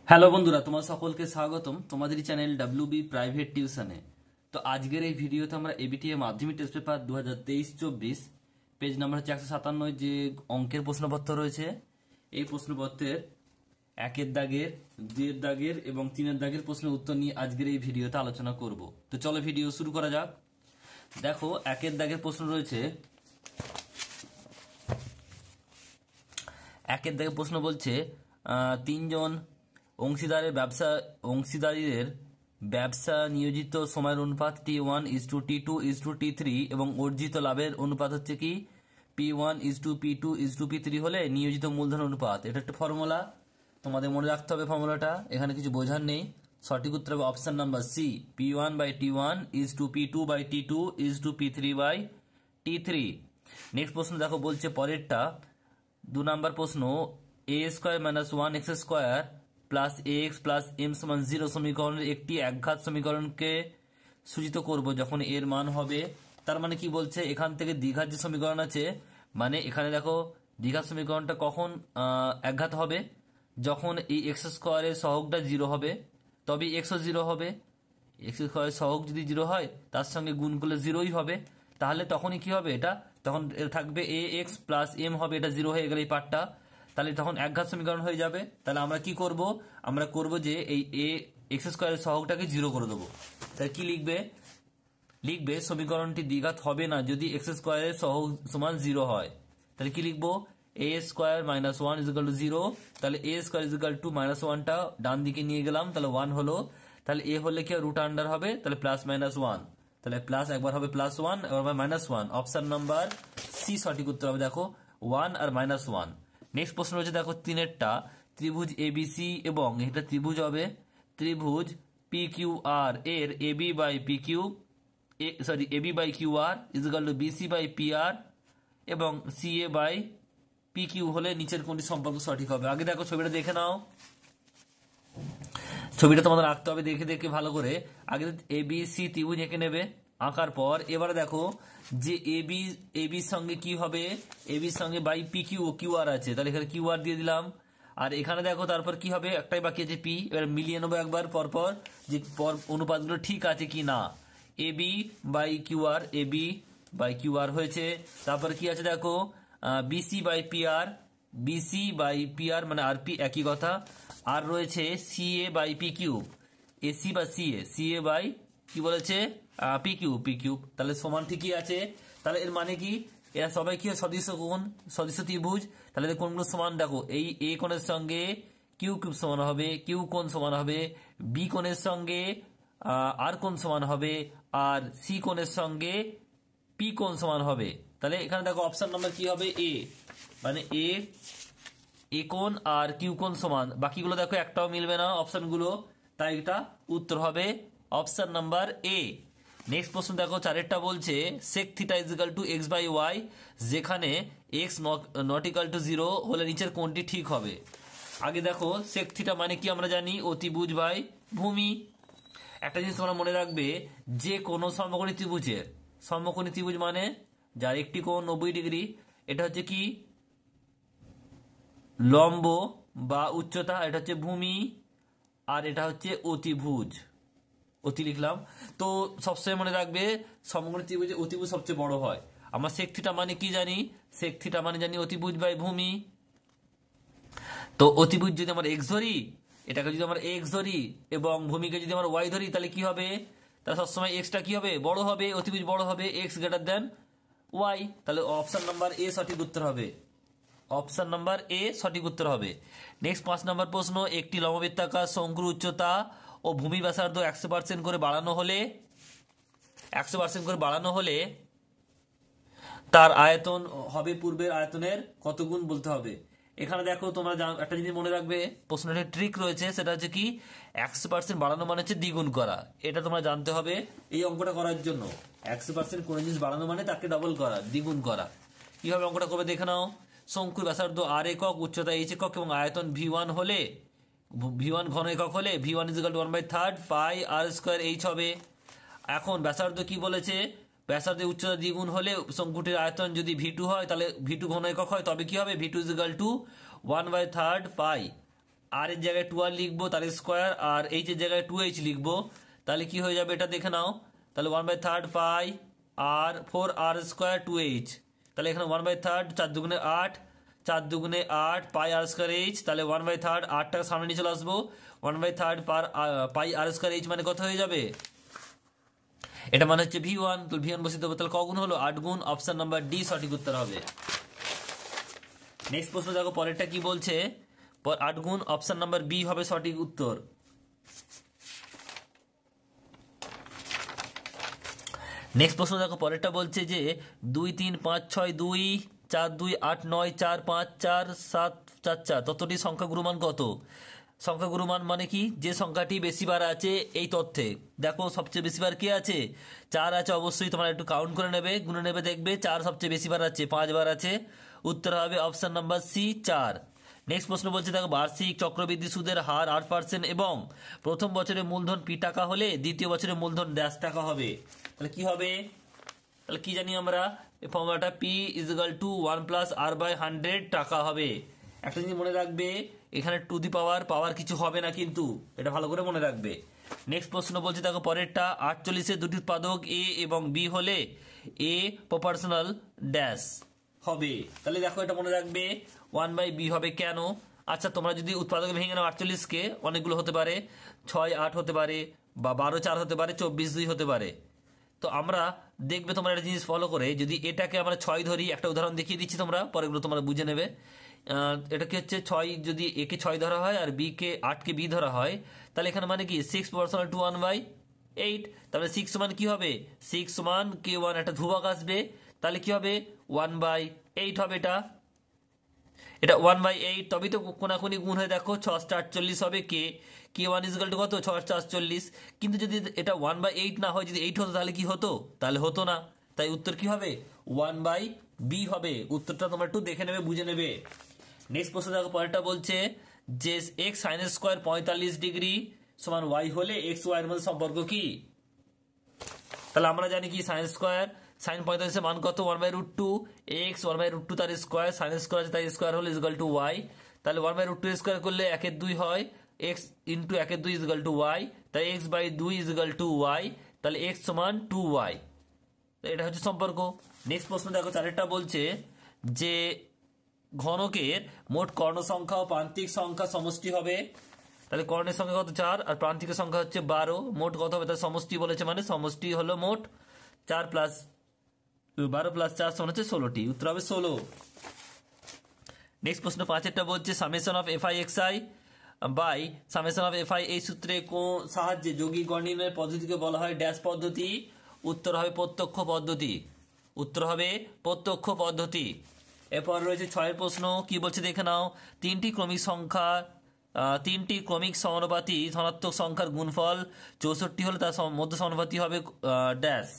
Hello বন্ধুরা, তোমার সকলকে স্বাগতম তোমাদের চ্যানেল ডাব্লিউবি প্রাইভেট টিউশনে। তো আজকের এই ভিডিওতে আমরা এবিটিএ মাধ্যমিক টেস্ট পেপার 2023-24 পেজ নাম্বার হচ্ছে 157 যে অঙ্কের প্রশ্নপত্র রয়েছে, এই প্রশ্নপত্রের 1-এর দাগের, 2-এর দাগের এবং 3-এর দাগের প্রশ্নের উত্তর নিয়ে আজকের এই ভিডিওতে আলোচনা করব। তো চলো ভিডিও শুরু করা যাক। দেখো 1-এর দাগের প্রশ্ন রয়েছে। 1-এর দাগের প্রশ্ন বলছে তিনজন অংশীদারীদের ব্যবসা নিয়োজিত সময়ের অনুপাত T1 T2 T3 এবং অর্জিত লাভের অনুপাত হচ্ছে কি P1 P2 P3 হলে নিয়োজিত মূলধন অনুপাত। এটা একটা ফর্মুলা, তোমাদের মনে রাখতে হবে ফর্মুলাটা, এখানে কিছু বোঝার নেই। সঠিক উত্তর হবে option number C, P1/T1 P2/T2 P3/T3। Next প্রশ্ন দেখো, বলছে পরেরটা 2 নম্বর প্রশ্ন, a² - 1x² plus ax plus m সমান 0 সমীকরণের একটি একঘাত সমীকরণকে সূচিত করব যখন এর মান হবে। তার মানে কি বলছে, এখান থেকে দ্বিঘাত যে সমীকরণ আছে, মানে এখানে দেখো দ্বিঘাত সমীকরণটা কখন একঘাত হবে, যখন এই x² সহগটা 0 হবে, তবে x-ও 0 হবে। x² সহগ যদি 0 হয় তার সঙ্গে গুণ করলে 0ই হবে, তাহলে তখনই কি হবে, এটা তখন থাকবে ax প্লাস m হবে, এটা 0 হয়ে গেলে এই পার্টটা, তাহলে তখন একঘাত সমীকরণ হয়ে যাবে। তাহলে আমরা কি করব, আমরা করব যে এই x² সহগটাকে 0 করে দেবো। তাহলে কি লিখবে সমীকরণটি দ্বিঘাত হবে না যদি x² সহগ সমান 0 হয়। তাহলে কি লিখবো, a² - 1 = 0। তাহলে a² -1টা ডান দিকে নিয়ে গেলাম, তাহলে 1 হলো। তাহলে a হলে কি রুট আন্ডার হবে, তাহলে +-1, তাহলে প্লাস একবার হবে +1 একবার -1। অপশন নাম্বার সি সঠিক উত্তর হবে। দেখো 1 আর -1। নেক্সট প্রশ্ন হচ্ছে দেখো 3-এরটা, ত্রিভুজ এবিসি এবং এটা ত্রিভুজ হবে, ত্রিভুজ PQR এর AB/QR = BC/PR এবং CA/PQ হলে নিচের কোনটি সম্পর্ক সঠিক হবে। আগে দেখো ছবিটা দেখে নাও, ছবিটা তোমাদের আঁকতে হবে, দেখে দেখে ভালো করে। আগে ABC ত্রিভুজ এঁকে নেবে, আঁকার পর এবারে দেখো যে এবির সঙ্গে কি হবে, এবির সঙ্গে বাই QR আছে, তাহলে এখানে QR দিয়ে দিলাম। আর এখানে দেখো তারপর কি হবে, একটাই বাকি আছে P। এবার মিলিয়ে নেবো একবার পরপর যে অনুপাতগুলো ঠিক আছে কি না। AB/QR হয়েছে। তারপর কি আছে দেখো BC/PR মানে RP একই কথা। আর রয়েছে CA/PQ, AC বা CA কি বলেছে PQ। তাহলে সমান ঠিকই আছে। তাহলে এর মানে কি, এরা সবাই কি সদৃশ্য কোণ, সদৃশ্য ত্রিভুজ। তাহলে কোণগুলো সমান, দেখো এই A কোণের সঙ্গে কিউ সমান হবে, কিউ কোণ সমান হবে, B কোণের সঙ্গে আর কোণ সমান হবে, আর সি কোণের সঙ্গে পি কোণ সমান হবে। তাহলে এখানে দেখো অপশন নাম্বার কি হবে, এ, মানে এ কোণ আর কিউ কোণ সমান। বাকিগুলো দেখো একটাও মিলবে না অপশনগুলো, তাই এটা উত্তর হবে অপশন নাম্বার এ। নেক্সট প্রশ্ন দেখো 4-এরটা বলছে sec θ = x/y, যেখানে x ≠ 0 হলে নিচের কোণটি ঠিক হবে। আগে দেখো sec θ মানে কি আমরা জানি, অতিভুজ বাই ভূমি। একটা জিনিস তোমরা মনে রাখবে, যে কোনো সমকোণী ত্রিভুজ মানে যার একটি কোণ 90 ডিগ্রি, এটা হচ্ছে কি লম্ব বা উচ্চতা, এটা হচ্ছে ভূমি, আর এটা হচ্ছে অতিভুজ, অতি লিখলাম। তো সবসময় মনে রাখবে সমকোণী ত্রিভুজে অতিভুজ সবচেয়ে বড় হয়। আমরা sec θ মানে কি জানি, sec θ মানে জানি অতিভুজ বাই ভূমি। তো অতিভুজ যদি আমরা x ধরি, এটাকে যদি আমরা x ধরি এবং ভূমিকে যদি আমরা y ধরি, তাহলে কি হবে, তাহলে সবসময় xটা কি হবে, বড় হবে, অতিভুজ বড় হবে, x > y। তাহলে অপশন নাম্বার এ সঠিক উত্তর হবে, অপশন নাম্বার এ সঠিক উত্তর হবে। নেক্সট 5 নম্বর প্রশ্ন, একটি লম্ববৃত্তাকার শঙ্কুর উচ্চতা ও ভূমি ব্যাসার্ধ 100% করে বাড়ানো হলে তার আয়তন হবে পূর্বের আয়তনের কত গুণ বলতে হবে। এখানে দেখো তোমরা একটা জিনিস মনে রাখবে, প্রশ্নটা ট্রিক রয়েছে, সেটা হচ্ছে কি 100% বাড়ানো মানে হচ্ছে দ্বিগুণ করা। এটা তোমরা জানতে হবে এই অঙ্কটা করার জন্য। 100% কোন জিনিস বাড়ানো মানে তাকে ডবল করা, দ্বিগুণ করা। কিভাবে অঙ্কটা করবে দেখে নাও। শঙ্কুর ব্যাসার্ধ r একক, উচ্চতা h একক এবং আয়তন V1 হলে, V1 ঘন একক হলে V1 = 1/3 পাই r² h হবে। এখন ব্যাসার্ধ কি বলেছে, ব্যাসার্ধের উচ্চতা দ্বিগুণ হলে শঙ্কুটির আয়তন যদি V2 হয়, তাহলে V2 ঘন একক হয়, তবে কি হবে, V2 = 1/3 পাই আর এর জায়গায় 2r লিখবো তার স্কোয়ার, আর এইচ এর জায়গায় 2h লিখবো, তাহলে কি হয়ে যাবে এটা দেখে নাও। তাহলে 1/3 পাই আর 4r স্কোয়ার 2h, তাহলে এখানে 1/3 4 দুগুণে 8, 4 দুগুণে 8 পাই আর স্কোয়ার এইচ, তাহলে 1/3 8টাকে সামনে নিয়ে চলে আসবো, 1/3 পাই আর স্কোয়ার এইচ মানে কত হয়ে যাবে, এটা মানে হচ্ছে v1। তো v1 বসিয়ে দেবো, তাহলে কগুণ হলো 8 গুণ, অপশন নাম্বার ডি সঠিক উত্তর হবে। নেক্সট প্রশ্ন দেখো পরেরটা কি বলছে, 8 গুণ অপশন নাম্বার বি হবে সঠিক উত্তর। নেক্সট প্রশ্ন দেখো পরেরটা বলছে যে 2 3 5 6 2 4 2 8 9 4 5 4 7 4 4 ততটি সংখ্যা গুরুমান কত। সংখ্যা গুরুমান মানে কি, যে সংখ্যাটি বেশিবার আছে এই তথ্যে। দেখো সবচেয়ে বেশিবার কে আছে, 4 আছে, অবশ্যই তোমরা একটু কাউন্ট করে নেবে, গুনে নেবে, দেখবে 4 সবচেয়ে বেশিবার আছে, 5 বার আছে, উত্তর হবে অপশন নাম্বার সি 4। নেক্সট প্রশ্ন বলছে দেখো বার্ষিক চক্রবৃদ্ধি সুদের হার 8% এবং প্রথম বছরে মূলধন পি টাকা হলে দ্বিতীয় বছরে মূলধন ড্যাশ টাকা হবে, তাহলে কি হবে, তাহলে কি জানি আমরা এই ফর্মুলাটা P is equal to 1 plus R by 100 টাকা হবে। একটা জিনিস মনে রাখবে, এখানে টু দি পাওয়ার কিছু হবে না কিন্তু, এটা ভালো করে মনে রাখবে। নেক্সট প্রশ্ন বলছে দেখো পরেরটা 48-এর দুটি উৎপাদক এ এবং বি হলে এ প্রপোর্শনাল ড্যাশ হবে, তাহলে দেখো এটা মনে রাখবে 1/b হবে কেন। আচ্ছা তোমরা যদি উৎপাদক ভেঙে নাও 48-কে, অনেকগুলো হতে পারে, 6 8 হতে পারে, বা 12 4 হতে পারে, 24 2 হতে পারে। তো আমরা দেখবে তোমরা একটা জিনিস ফলো করে, যদি এটাকে আমরা 6 ধরি, একটা উদাহরণ দেখিয়ে দিচ্ছি, তোমরা পরেগুলো তোমরা বুঝে নেবে। এটা কি হচ্ছে 6, যদি এ কে 6 ধরা হয় আর বি কে 8কে বি ধরা হয়, তাহলে এখানে মানে কি 6 প্রপোর্শনাল টু 1/8, তাহলে 6 সমান কি হবে, 6 সমান k1 একটা ধ্রুবক আসবে, তাহলে কি হবে 1/8 হবে, এটা 1/8, তবেই তো কোনাকুনি গুণ হয়ে দেখো 6 48 হবে, k1 ইকুয়াল টু কত 6 48। কিন্তু যদি এটা 1/8 না হয়, যদি 8 হতো তাহলে কি হতো, তাহলে হতো না, তাই উত্তর কি হবে 1/b হবে। উত্তরটা তোমরা একটু দেখে নেবে, বুঝে নেবে। নেক্সট প্রশ্ন দেখো পরেরটা বলছে যে এক্স সাইন স্কোয়ার 45 ডিগ্রি সমান ওয়াই হলে এক্স ওয়াই এর মধ্যে সম্পর্ক কি। তাহলে আমরা জানি কি সাইন স্কোয়ার, সাইন 45 মান কত 1/√2 এক্স, 1/√2 তার স্কোয়ার, সাইন স্কোয়ার তার স্কোয়ার হল ইকুয়াল টু ওয়াই, তাহলে 1/√2 স্কোয়ার করলে 1/2 হয়, x into 1/2 equal to y, তাই x/2 ইকুয়াল টু ওয়াই, তাহলে এক্স সমান 2y, এটা হচ্ছে সম্পর্ক। নেক্সট প্রশ্ন দেখো চারেরটা বলছে যে ঘনকের মোট কর্ণ সংখ্যা ও প্রান্তিক সংখ্যা সমষ্টি হবে, তাহলে কর্ণের সংখ্যা কত 4 আর প্রান্তিকের সংখ্যা হচ্ছে 12, মোট কত হবে তার সমষ্টি বলেছে, মানে সমষ্টি হলো মোট 4 প্লাস 12 প্লাস 4 সমান হচ্ছে 16টি, উত্তর হবে 16। নেক্সট প্রশ্ন 5-এরটা বলছে summation of F I X I by summation of F I এই সূত্রে কোন সাহায্যে যৌগিক গড় নির্ণয়ের পদ্ধতিকে বলা হয় ড্যাশ পদ্ধতি, উত্তর হবে প্রত্যক্ষ পদ্ধতি, উত্তর হবে প্রত্যক্ষ পদ্ধতি। এরপর রয়েছে 6-এর প্রশ্ন, কি বলছে দেখে নাও, তিনটি ক্রমিক সমানুপাতি ধনাত্মক সংখ্যার গুণফল 64 হলে তার মধ্য সমানুপাতি হবে ড্যাশ।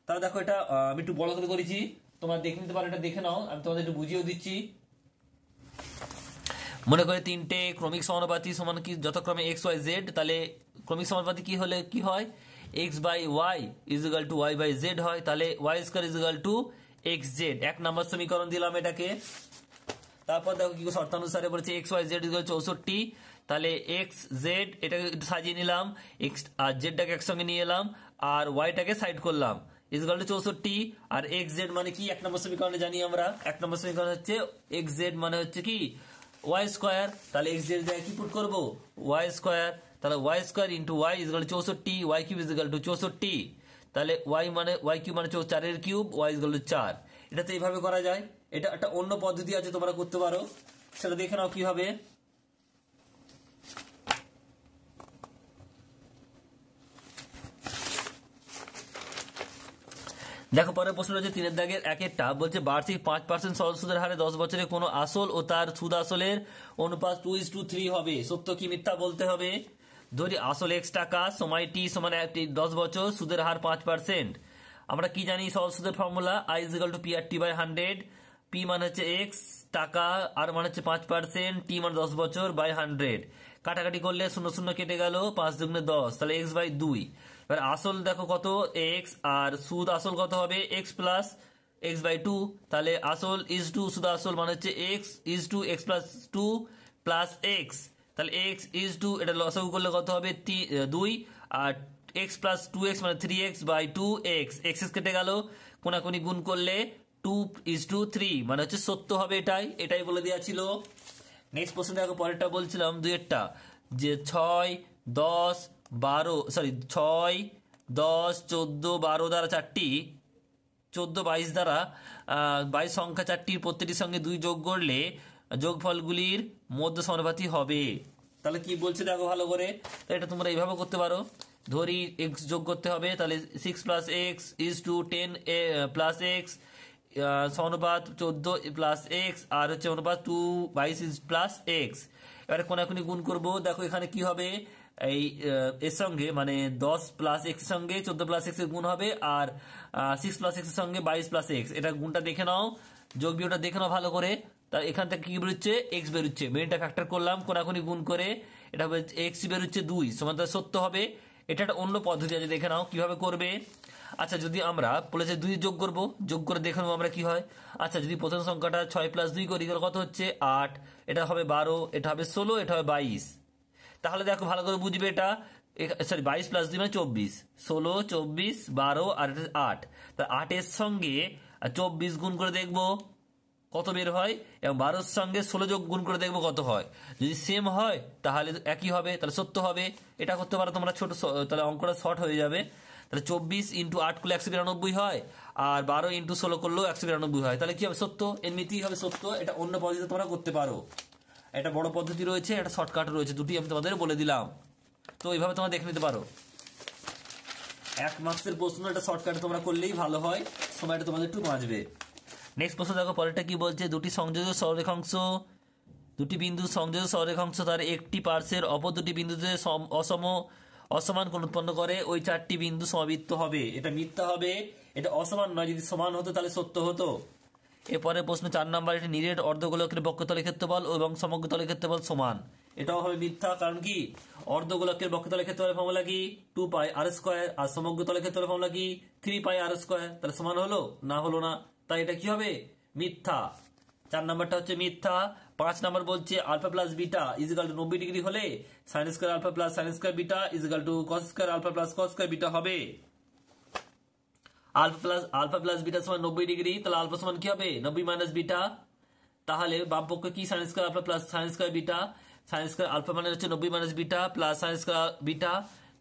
তাহলে দেখো এটা আমি একটু বড় করে করেছি, তোমরা দেখে নিতে পারো, এটা দেখে নাও, আমি তোমাদের একটু বুঝিয়েও দিচ্ছি। মনে করে তিনটে ক্রমিক সমানুপাতি সমান কি যথাক্রমে এক্স ওয়াই জেড, তাহলে ক্রমিক সমানুপাতি কি হলে কি হয়, x by y is equal to y by z হয়, তাহলে y square is equal to x z, 1 number সমীকরণ দিলাম এটাকে। তারপর দেখো কি শর্তানুসারে বলেছে এক্স ওয়াই জেড ইকুয়াল 64, তাহলে এক্স জেড এটাকে একটু সাজিয়ে নিলাম, এক্স আর জেডটাকে একসঙ্গে নিয়ে এলাম, আর ওয়াইটাকে সাইড করলাম, ইকুয়াল টু 64, আর এক্স জেড মানে কি 1 নম্বর সমীকরণে জানি আমরা, 1 নম্বর সমীকরণ হচ্ছে এক্স জেড মানে হচ্ছে কি ওয়াই স্কোয়ার, তাহলে এক্স জেড কি পুট করবো ওয়াই স্কোয়ার, তাহলে y square into y equal to 64, y cube equal to 64, তাহলে ওয়াই কিউব মানে 4 কিউব, ওয়াই ইকুয়াল টু 4। এটা তো এইভাবে করা যায়, এটা একটা অন্য পদ্ধতি আছে তোমরা করতে পারো, সেটা দেখে নাও কি হবে। দেখো পরের প্রশ্ন রয়েছে 3-এর দাগের 1-এরটা বলছে বার্ষিক 5% সরল সুদের হারে 10 বছরে কোনো আসল ও তার সুদ আসলের অনুপাত 2:3 হবে, সত্য কি মিথ্যা বলতে হবে। ধরি আসল x টাকা, সময় t সমান 10 বছর, সুদের হার 5%। আমরা কি জানি সরল সুদের ফর্মুলা i = PRT/100, p মানে হচ্ছে x টাকা, আর মানে হচ্ছে 5%, t মানে 10 বছর বাই 100, কাটাকাটি করলে 0 0 কেটে গেল, 5 × 10, তাহলে x/2। এবার আসল দেখো কত x, আর সুদ আসল কত হবে x প্লাস x/2, তাহলে আসল ইজ টু সুদ আসল মানে হচ্ছে x is to x plus 2 plus x, তাহলে এক্স ইজ টু, এটা লসাগু করলে কত হবে 2, আর এক্স প্লাস 2x মানে 3x বাই 2x, এক্স কেটে গেল, কোনাকুনি গুণ করলে 2:3 মানে হচ্ছে 70 হবে। এটাই বলে দেওয়া ছিল। নেক্সট প্রশ্ন দেখো, পরেরটা বলছিলাম দুইয়েরটা, যে 6, 10, 12, সরি 6, 10, 14, 12 দ্বারা 4টি, 14, 22 দ্বারা 22 সংখ্যা 4টির প্রত্যেকটির সঙ্গে 2 যোগ করলে যোগফলগুলির মধ্য সমানুপাতি হবে। তাহলে কি বলছে দেখো ভালো করে, তো এটা তোমরা এইভাবে করতে পারো। ধরি এক্স যোগ করতে হবে, তাহলে 6 plus X is to 10 plus X সমানুপাত 14 প্লাস এক্স, আর হচ্ছে অনুপাত 22 ইজ প্লাস এক্স। এবারে কোনাকুনি গুণ করবো, দেখো এখানে কি হবে, এই এর সঙ্গে মানে 10 প্লাস এক্স এর সঙ্গে 14 প্লাস এক্স এর গুণ হবে, আর 6 প্লাস এক্স এর সঙ্গে 22 প্লাস এক্স, এটা গুণটা দেখে নাও, যোগ বিয়োগটা দেখে নাও ভালো করে। তা এখান থেকে কি বেরোচ্ছে, এক্স বেরোচ্ছে, মেনটা ফ্যাক্টর করলাম, কোনাকুনি গুণ করে এটা হবে এক্স বেরোচ্ছে 2 সমান 70 হবে। এটা একটা অন্য পদ্ধতি আছে, দেখে নাও কিভাবে করবে। আচ্ছা, যদি আমরা বলেছে 2 যোগ করবো, যোগ করে দেখে নেবো আমরা কি হয়। আচ্ছা, যদি প্রথম সংখ্যাটা 6 প্লাস 2 করি তাহলে কত হচ্ছে 8, এটা হবে 12, এটা হবে 16, এটা হবে 22। তাহলে দেখো ভালো করে বুঝবে, এটা সরি 22 প্লাস 2 মানে 24, 16, 24, 12 আর 8, তা 8 এর সঙ্গে 24 গুণ করে দেখবো কত বের হয়, এবং 12 এর সঙ্গে 16 যোগ গুণ করে দেখবো কত হয়। যদি সেম হয় তাহলে একই হবে, তাহলে সত্য হবে। এটা করতে পারো তোমরা, ছোট তাহলে অঙ্কটা শর্ট হয়ে যাবে। তাহলে 24 ইন্টু 8 করলে 192 হয়, আর 12 ইন্টু 16 করলেও 192 হয়, তাহলে কি হবে সত্য, এমনিতেই হবে সত্য। এটা অন্য পদ্ধতিতে তোমরা করতে পারো, এটা বড় পদ্ধতি রয়েছে, একটা শর্টকাট রয়েছে, দুটি আমি তোমাদের বলে দিলাম। তো এইভাবে তোমরা দেখে নিতে পারো। 1 মার্কসের প্রশ্ন এটা শর্টকাটে তোমরা করলেই ভালো হয়, সময়টা তোমাদের একটু বাঁচবে। নেক্সট প্রশ্ন দেখো, পরেরটা কি বলছে, দুটি বিন্দু সংযোজ সরলরেখাংশ তার একটি পার্শ্বের অপর দুটি বিন্দুতে অসমান কোণ উৎপন্ন করে, ওই 4টি বিন্দু সমবৃত্ত হবে। এটা মিথ্যা হবে, এটা অসমান নয়, যদি সমান হতো তাহলে সত্য হতো। এরপরে প্রশ্ন 4 নম্বর, এটি নিরেট অর্ধগোলকের বক্ষতলের ক্ষেত্রফল এবং সমগ্র তলের ক্ষেত্রফল সমান। এটাও হবে মিথ্যা, কারণ কি অর্ধগোলকের বক্ষতলের ক্ষেত্রফলের ফর্মুলা কি 2πr², আর সমগ্র তলের ক্ষেত্রফলের ফর্মুলা কি 3πr², তাহলে সমান হলো না, হলো না, তাই এটা কি হবে মিথ্যা। 4 নম্বরটা হচ্ছে মিথ্যা। 5 নম্বর বলছে alpha plus beta equal to 90 degree হলে sine square alpha plus sine square beta equal to cos square alpha plus cos square beta হবে। আলফা প্লাস বিটা সমান 90 ডিগ্রি, তাহলে আলফা সমান কি হবে 90 মাইনাস বিটা, তাহলে বাম পক্ষে কি sine square alpha plus sine square beta, sine square alpha মানে হচ্ছে 90 minus beta plus sine square beta,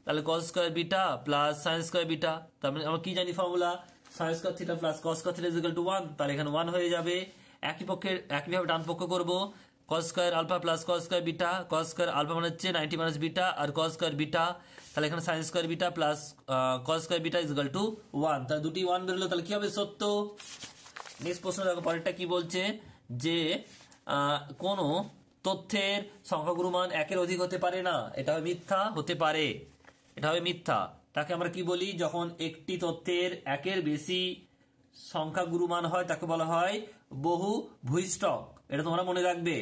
তাহলে cos square beta plus sine square beta, তার মানে আমরা কি জানি formula sine square theta plus cos square theta equal to 1, তাহলে এখানে 1 হয়ে যাবে। একইভাবে ডান পক্ষ করব, cos square alpha plus cos square beta, cos square alpha মানে হচ্ছে 90 মাইনাস বিটা আর কস স্কয়ার বিটা, তাহলে এখানে sine square beta plus cos square beta equal to 1, তাহলে দুটি 1 বেরোলো, তাহলে কি হবে সত্য। নেক্সট প্রশ্ন দেখো, পরেরটা কি বলছে, যে কোন তথ্যের সংখ্যাগুরু মান 1-এর অধিক হতে পারে না, এটা হবে মিথ্যা, হতে পারে, এটা হবে মিথ্যা। তাকে আমরা কি বলি, যখন একটি তথ্যের 1-এর বেশি সংখ্যাগুরু মান হয় তাকে বলা হয় বহু ভূইষ্ঠক, এটা তোমরা মনে রাখবে।